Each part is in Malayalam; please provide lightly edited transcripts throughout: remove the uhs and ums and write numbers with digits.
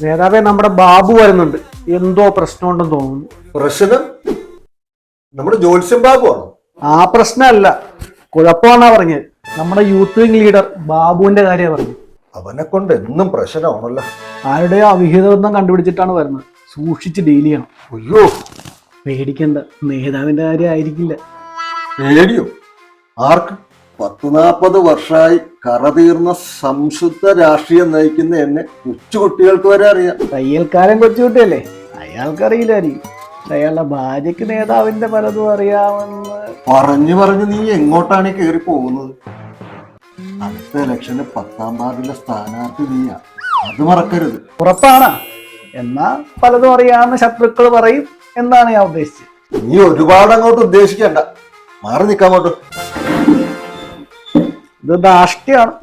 നേതാവേ, നമ്മുടെ ബാബു വരുന്നുണ്ട്. എന്തോ പ്രശ്നമുണ്ടെന്ന് തോന്നുന്നു. പ്രശ്നം നമ്മുടെ ജ്യോത്സ്യം ബാബു ആണോ? ആ പ്രശ്നമല്ല, കുഴപ്പമാണാ പറഞ്ഞത്. നമ്മുടെ യൂത്ത് വിംഗ് ലീഡർ ബാബുവിന്റെ കാര്യമാണ് പറഞ്ഞത്. അവനെ കൊണ്ട് എന്നും പ്രശ്നമാണല്ലോ. ആരുടെയോ അവിഹിതബന്ധം കണ്ടുപിടിച്ചിട്ടാണ് വരുന്നത്. സൂക്ഷിച്ച് ഡീൽ ചെയ്യണം. അയ്യോ, പേടിക്കണ്ട, നേതാവിന്റെ കാര്യം ആയിരിക്കില്ല. പേടിയോ? ആർക്ക്? 40-40 വർഷമായി കറതീർന്ന സംശുദ്ധ രാഷ്ട്രീയം നയിക്കുന്ന എന്നെ കൊച്ചുകുട്ടികൾക്ക് വരെ അറിയാം. തയ്യൽക്കാരൻ കൊച്ചുകുട്ടിയല്ലേ, അയാൾക്കറിയില്ലായിരിക്കും. അയാളുടെ ഭാര്യയ്ക്ക് നേതാവിന്റെ പലതും അറിയാമെന്ന് പറഞ്ഞു നീ എങ്ങോട്ടാണ് കയറി പോകുന്നത്? അടുത്ത ഇലക്ഷന് 10ാം വാർഡിലെ സ്ഥാനാർത്ഥി നീയാ, അത് മറക്കരുത്. ഉറപ്പാണ്. എന്നാ പലതും അറിയാമെന്ന് ശത്രുക്കൾ പറയും എന്നാണ് ഞാൻ ഉദ്ദേശിച്ചത്. നീ ഒരുപാട് അങ്ങോട്ട് ഉദ്ദേശിക്കണ്ട, മാറി നിൽക്കാങ്ങോട്ട്. ഇത് ധാഷ്ട്യാണ്.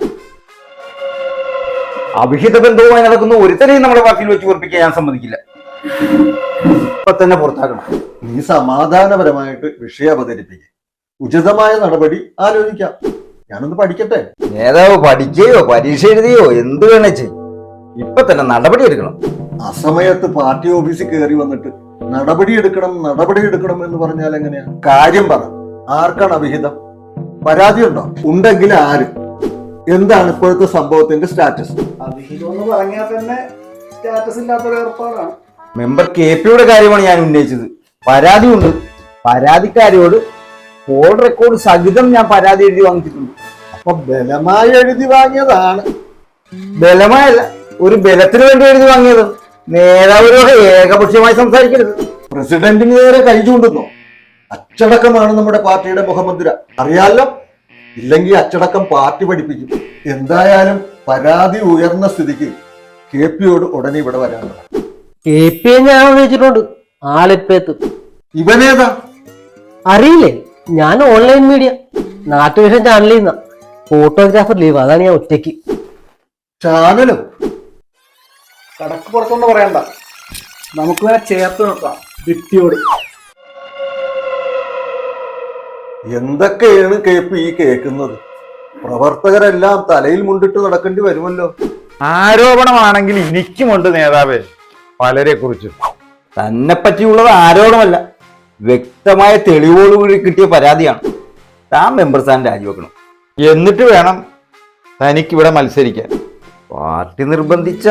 അഭിഹിത ബന്ധവുമായി നടക്കുന്ന ഒരുത്തരെയും നമ്മുടെ പാർട്ടിയിൽ വെച്ച് ഉറപ്പിക്കാൻ ഞാൻ സമ്മതിക്കില്ല. ഇപ്പൊ തന്നെ പുറത്താക്കണം. നീ സമാധാനപരമായിട്ട് വിഷയം അവതരിപ്പിക്കുക. ഉചിതമായ നടപടി ആലോചിക്കാം. ഞാനൊന്ന് പഠിക്കട്ടെ. നേതാവ് പഠിക്കുകയോ പരീക്ഷ എഴുതിയോ എന്ത് വേണേ ചെയ്യും. ഇപ്പൊ തന്നെ നടപടി എടുക്കണം. അസമയത്ത് പാർട്ടി ഓഫീസിൽ കയറി വന്നിട്ട് നടപടി എടുക്കണം എന്ന് പറഞ്ഞാൽ എങ്ങനെയാ? കാര്യം പറ. ആർക്കാണ് അവിഹിതം? പരാതിയുണ്ടോ? ഉണ്ടെങ്കിൽ ആര്? എന്താണ് ഇപ്പോഴത്തെ സംഭവത്തിന്റെ സ്റ്റാറ്റസ്? അവിഹിതം എന്ന് പറഞ്ഞാൽ തന്നെ സ്റ്റാറ്റസ് ഇല്ലാത്തൊരു ഏർപ്പാടാണ്. മെമ്പർ KP-യുടെ കാര്യമാണ് ഞാൻ ഉന്നയിച്ചത്. പരാതിയുണ്ട്. പരാതിക്കാരിയോട് കോൾ റെക്കോർഡ് സഹിതം ഞാൻ പരാതി എഴുതി വാങ്ങിച്ചിട്ടുണ്ട്. അപ്പൊ ബലമായി എഴുതി വാങ്ങിയതാണ്? ബലമായല്ല, ഒരു ബലത്തിന് വേണ്ടി എഴുതി വാങ്ങിയത്. നേതാവിനോട് ഏകപക്ഷീയമായി സംസാരിക്കരുത്. പ്രസിഡന്റിന് നേരെ കൈ ചൂണ്ടുന്നു. അച്ചടക്കമാണ് നമ്മുടെ പാർട്ടിയുടെ മുഖമുദ്ര, അറിയാലോ. ഇല്ലെങ്കിൽ അച്ചടക്കം പാർട്ടി പഠിപ്പിക്കും. എന്തായാലും പരാതി ഉയർന്ന സ്ഥിതിക്ക് KP-യോട് ഉടനെ ഇവിടെ വരാനുണ്ട്. KP ഞാൻ വിളിച്ചിട്ടുണ്ട്. ആളിപ്പേത്ത്. ഇവനേതാ? അറിയില്ലേ, ഞാൻ ഓൺലൈൻ മീഡിയ നാട്ടുവിഷൻ ചാനലിൽ നിന്ന ഫോട്ടോഗ്രാഫർ ലീവ്. അതാണ് ഞാൻ ഒറ്റയ്ക്ക്. ചാനലോ? കടക്ക് പുറത്തൊന്നും പറയണ്ട, നമുക്ക് വേണേ ചേർത്ത് നിർത്താം വ്യക്തിയോട്. എന്തൊക്കെയാണ് KP ഈ കേൾക്കുന്നത്? പ്രവർത്തകരെല്ലാം തലയിൽ മുണ്ടിട്ട് നടക്കേണ്ടി വരുമല്ലോ. ആരോപണമാണെങ്കിൽ എനിക്കുമുണ്ട് നേതാവേ, പലരെ കുറിച്ചും. തന്നെ പറ്റിയുള്ളത് ആരോപണമല്ല, വ്യക്തമായ തെളിവോടുകൂടി കിട്ടിയ പരാതിയാണ്. താൻ മെമ്പർ സ്ഥാനം രാജിവെക്കണം. എന്നിട്ട് വേണം തനിക്കിവിടെ മത്സരിക്കാൻ. പാർട്ടി നിർബന്ധിച്ച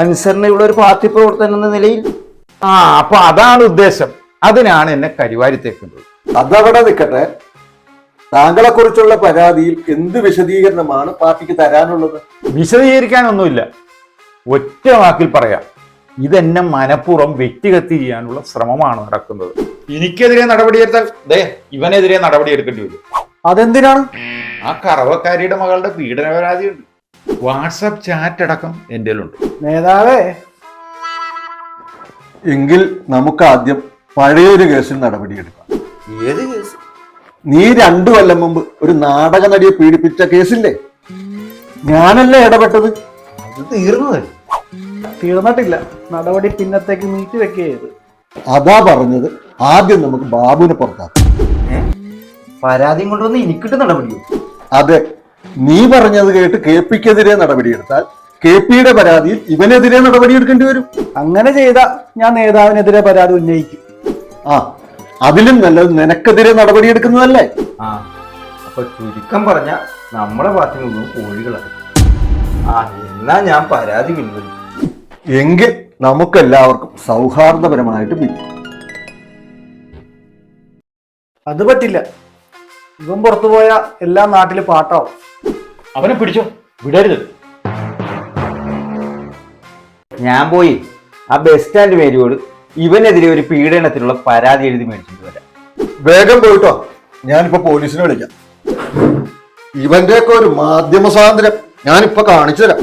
അനുസരണയുള്ള ഒരു പാർട്ടി പ്രവർത്തനം എന്ന നിലയിൽ. അപ്പൊ അതാണ് ഉദ്ദേശം. അതിനാണ് എന്നെ കരിവാരിത്തേക്കുന്നത്. അതവിടെ നിൽക്കട്ടെ. താങ്കളെ കുറിച്ചുള്ള പരാതിയിൽ എന്ത് വിശദീകരണമാണ് പാർട്ടിക്ക് തരാനുള്ളത്? വിശദീകരിക്കാനൊന്നുമില്ല, ഒറ്റ വാക്കിൽ പറയാം. ഇതെന്നെ മനഃപൂർവ്വം വ്യക്തിഗത ചെയ്യാനുള്ള ശ്രമമാണ് നടക്കുന്നത്. എനിക്കെതിരെ നടപടിയെടുത്താൽ ഇവനെതിരെ നടപടിയെടുക്കേണ്ടി വരും. അതെന്തിനാണ്? ആ കറവക്കാരിയുടെ മകളുടെ പീഡന പരാതിയുണ്ട്. വാട്സാപ്പ് ചാറ്റ് അടക്കം എൻ്റെ ഉണ്ട്. നേതാവേ, എങ്കിൽ നമുക്ക് ആദ്യം പഴയൊരു കേസിൽ നടപടിയെടുക്കാം. ഏത് കേസ്? നീ 2 കൊല്ലം മുമ്പ് ഒരു നാടക നടിയെ പീഡിപ്പിച്ച കേസില്ലേ? ഞാനല്ലേ ഇടപെട്ടത്? അത് തീർന്നതല്ലേ? തീർന്നിട്ടില്ല. നടപടി പിന്നത്തേക്ക് നീട്ടി വെക്കുകയത്. അതാ പറഞ്ഞത്, ആദ്യം നമുക്ക് ബാബുവിനെ പുറത്താക്കാം. പരാതിയും കൊണ്ടുവന്ന് എനിക്കിട്ട് നടപടിയോ? അതെ, നീ പറഞ്ഞത് കേട്ട് KP-ക്കെതിരെ നടപടിയെടുത്താൽ KP-യുടെ പരാതിയിൽ ഇവനെതിരെ നടപടിയെടുക്കേണ്ടി വരും. അങ്ങനെ ചെയ്ത ഞാൻ നേതാവിനെതിരെ പരാതി ഉന്നയിക്കും. അതിലും നല്ലത് നിനക്കെതിരെ നടപടിയെടുക്കുന്നതല്ലേ? അപ്പൊ ചുരുക്കം പറഞ്ഞ നമ്മുടെ പാർട്ടി മുഴുവൻ കോഴികളാണ്. എന്നാ ഞാൻ പരാതി പിൻവലിക്കും. എങ്കിൽ നമുക്കെല്ലാവർക്കും സൗഹാർദ്ദപരമായിട്ട് പിരിയും. അത് പറ്റില്ല. ഇവൻ പുറത്തു പോയ എല്ലാ നാട്ടിലും പാട്ടാവും. അവനെ പിടിച്ചോ, വിടരുത്. ഞാൻ പോയി ആ ബസ് സ്റ്റാൻഡ് മേരിയോട് ഇവനെതിരെ ഒരു പീഡനത്തിനുള്ള പരാതി എഴുതി മേടിച്ചിട്ട് വരാം. വേഗം പോയിട്ടോ, ഞാനിപ്പോ പോലീസിനെ വിളിക്കാം. ഇവന്റെയൊക്കെ ഒരു മാധ്യമ സ്വാതന്ത്ര്യം ഞാനിപ്പോ കാണിച്ചു തരാം.